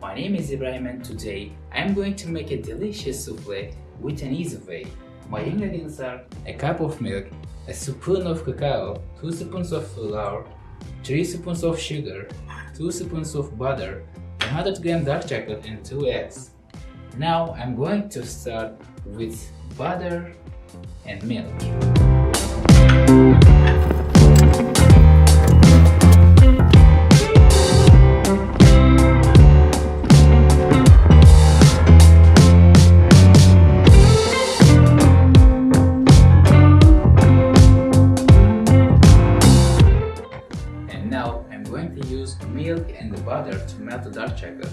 My name is Ibrahim and today I am going to make a delicious souffle with an easy way. My ingredients are a cup of milk, a spoon of cacao, 2 spoons of flour, 3 spoons of sugar, 2 spoons of butter, 100 gram dark chocolate and 2 eggs. Now I'm going to start with butter and milk. And now I'm going to use milk and the butter to melt the dark chocolate.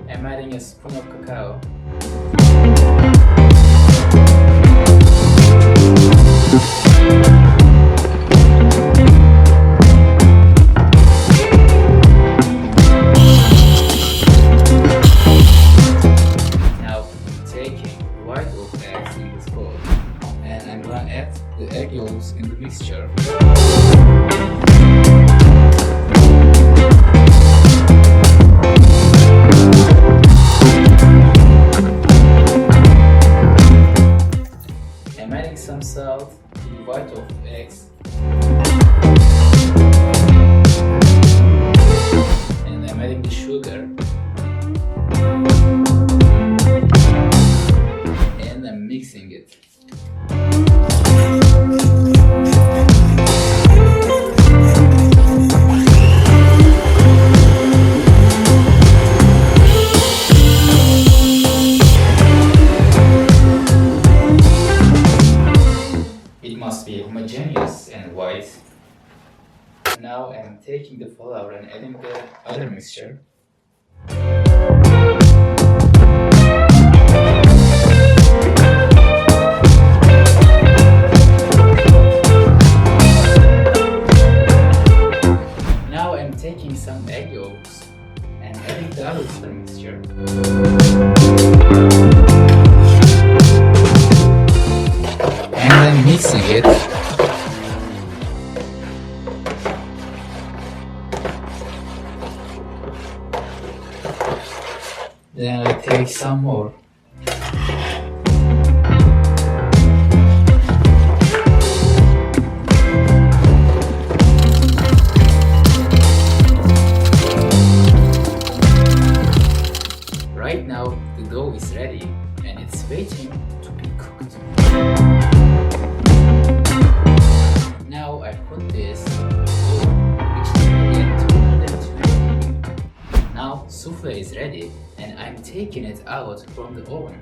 I'm adding a spoon of cacao. White of eggs in this bowl, and I'm gonna add the egg yolks in the mixture. I'm adding some salt to the white of eggs, and I'm adding the sugar. Mixing it. It must be homogeneous and white. Now I'm taking the flour and adding the other mixture. Taking some egg yolks and adding the others to the mixture. And then mixing it. Then I take some more. Right now, the dough is ready and it's waiting to be cooked. Now I put this which is ready at 220. Now souffle is ready and I'm taking it out from the oven.